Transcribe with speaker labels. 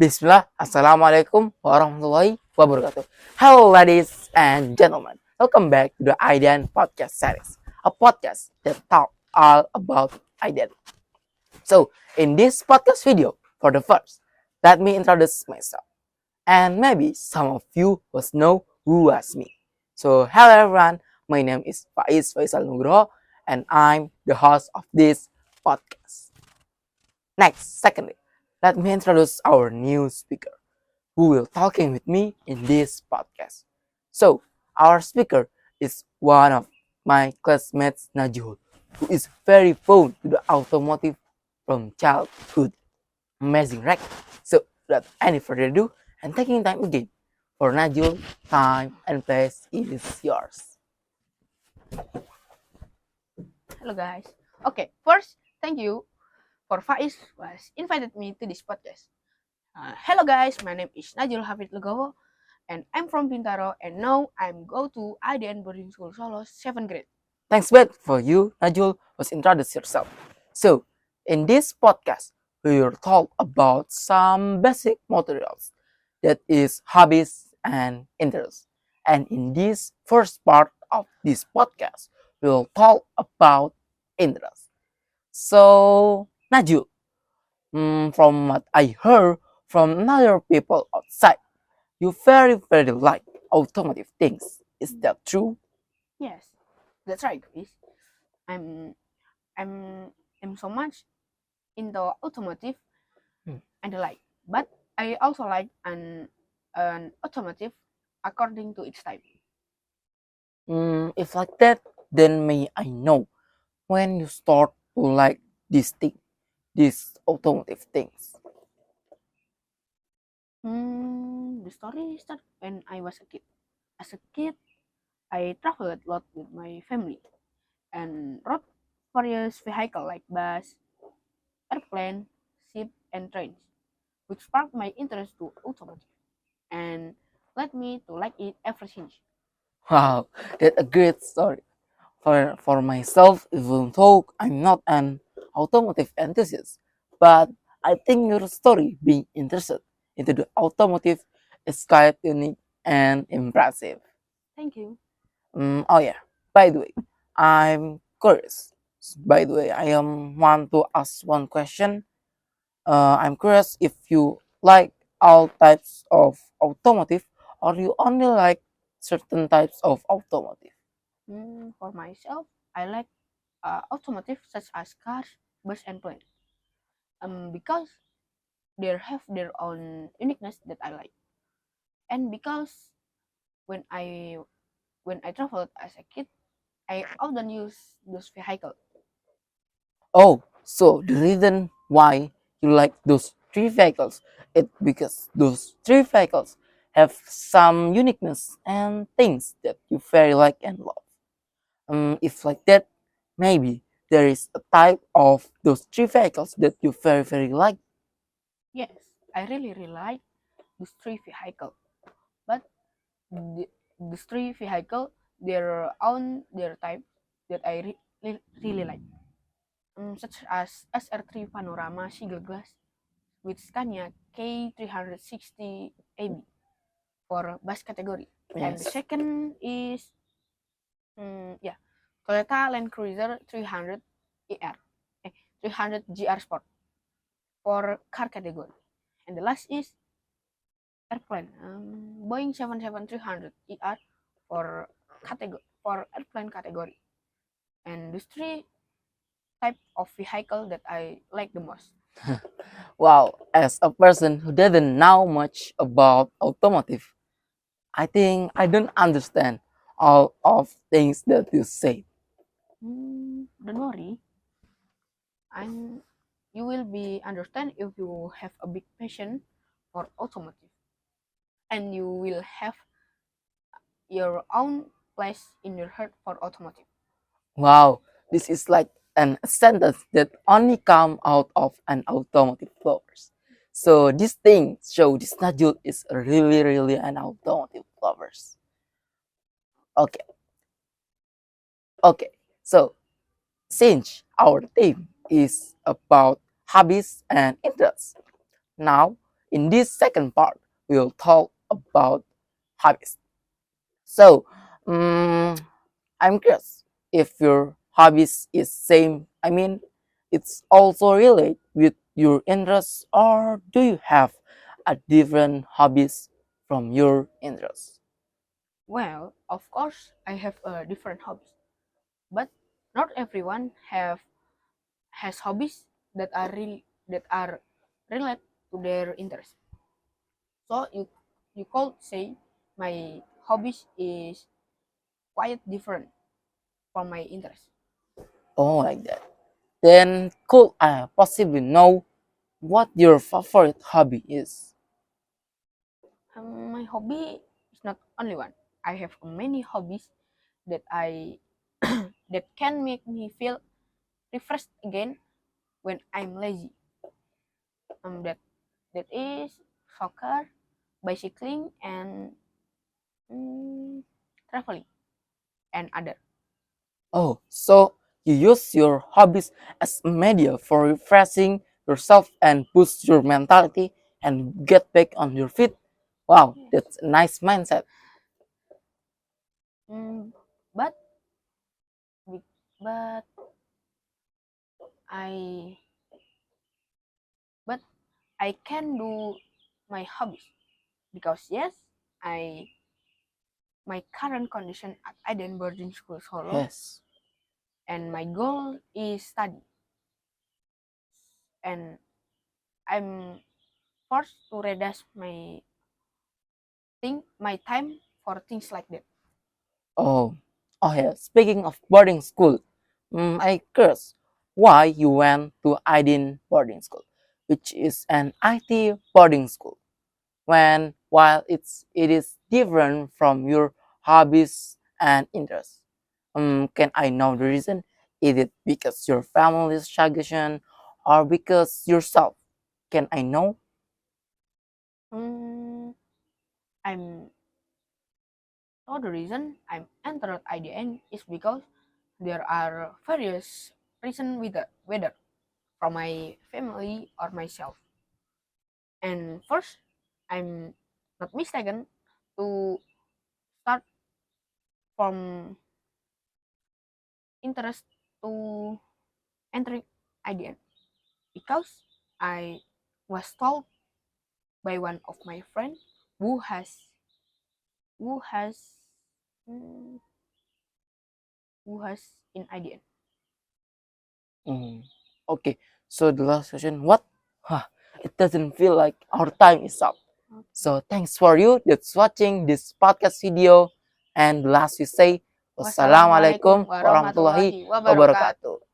Speaker 1: Bismillah, Assalamualaikum warahmatullahi wabarakatuh. Hello, ladies and gentlemen. Welcome back to the IDEN podcast series, a podcast that talk all about identity. So, in this podcast video, for the first, let me introduce myself, and maybe some of you must know who was me. So, hello everyone. My name is Faiz Faisal Nugroho, and I'm the host of this podcast. Next, secondly, let me introduce our new speaker who will talking with me in this podcast. So, our speaker is one of my classmates Najul, who is very fond to the automotive from childhood. Amazing, right? So, without any further ado, and taking time again for Najul, time and place is yours.
Speaker 2: Hello guys. Okay, first, thank you for Faiz was invited me to this podcast. Hello guys, my name is Najul Hafid Legowo and I'm from Bintaro and now I'm go to IDN Boarding School Solo 7th grade.
Speaker 1: Thanks, Beth, for you, Najul, was introduce yourself. So, in this podcast, we will talk about some basic materials that is hobbies and interests. And in this first part of this podcast, we will talk about interests. So, Najul, from what I heard from other people outside, you very like automotive things. Is that true?
Speaker 2: Yes, that's right guys. I'm I'm I'm so much into automotive
Speaker 1: Hmm.
Speaker 2: and the like, but I also like an automotive according to its type.
Speaker 1: If like that, then may I know when you start to like this thing, these automotive things.
Speaker 2: The story started when I was a kid. As a kid, I traveled a lot with my family and rode various vehicles like bus, airplane, ship, and trains, which sparked my interest to automotive and led me to like it ever since.
Speaker 1: Wow, that's a great story. For myself, even though I'm not an automotive enthusiast, but I think your story being interested into the automotive is quite unique and impressive.
Speaker 2: Thank you.
Speaker 1: Oh yeah. By the way, I'm curious. By the way, I am want to ask one question. I'm curious if you like all types of automotive or you only like certain types of automotive.
Speaker 2: For myself, I like automotive such as cars, bus, and planes. Because they have their own uniqueness that I like, and because when I when I traveled as a kid, I often use those vehicles.
Speaker 1: Oh, so the reason why you like those three vehicles it because those three vehicles have some uniqueness and things that you very like and love. If like that, maybe there is a type of those three vehicles that you very like.
Speaker 2: Yes, I really like those three vehicles, but the, these three vehicle their own their type that really like, such as SR3 Panorama single glass with Scania K360 AB for bus category, and the
Speaker 1: Yes.
Speaker 2: second is Toyota Land Cruiser 300 ER, 300 GR Sport for car category, and the last is airplane, Boeing 777-300 ER for airplane category. And these three type of vehicle that I like the most.
Speaker 1: Wow, as a person who doesn't know much about automotive, I think I don't understand all of things that you say.
Speaker 2: Don't worry, and you will be understand if you have a big passion for automotive, and you will have your own place in your heart for automotive.
Speaker 1: Wow, this is like an sentence that only come out of an automotive lovers. So this thing show this Najul is really an automotive lovers. Okay, okay. So since our theme is about hobbies and interests, now In this second part, we'll talk about hobbies. So, I'm curious if your hobbies is same. I mean, it's also relate with your interests, or do you have a different hobbies from your interests?
Speaker 2: Well, of course, I have different hobbies, but not everyone has hobbies that are related to their interest. So you could say my hobbies is quite different from my interest.
Speaker 1: Oh, like that. Then could I possibly know what your favorite hobby is?
Speaker 2: My hobby is not only one. I have many hobbies that I that can make me feel refreshed again when I'm lazy. That is soccer, bicycling, and mm, traveling and other.
Speaker 1: Oh, so you use your hobbies as a media for refreshing yourself and boost your mentality and get back on your feet. Wow,
Speaker 2: Yes.
Speaker 1: that's a nice mindset.
Speaker 2: Mm, but but I but I can do my hobbies because yes, I my current condition at Iden boarding school Solo,
Speaker 1: Yes.
Speaker 2: and my goal is study, and I'm forced to reduce my time for things like that.
Speaker 1: Oh, oh yeah. Speaking of boarding school, I curious why you went to Aydin boarding school, which is an IT boarding school. When while it is different from your hobbies and interests. Can I know the reason? Is it because your family's suggestion or because yourself? Can I know?
Speaker 2: Mm, I'm so the reason I'm entered IDN is because there are various reasons with the whether from my family or myself. And first, I'm not mistaken to start from interest to entering IDN because I was told by one of my friends who who has mm, who has in IDN.
Speaker 1: Mm, okay, so the last question, what? Huh, it doesn't feel like our time is up. So thanks for you that's watching this podcast video. And last we say,
Speaker 2: Wassalamualaikum
Speaker 1: Wassalamualaikum warahmatullahi
Speaker 2: warahmatullahi wabarakatuh.
Speaker 1: wabarakatuh.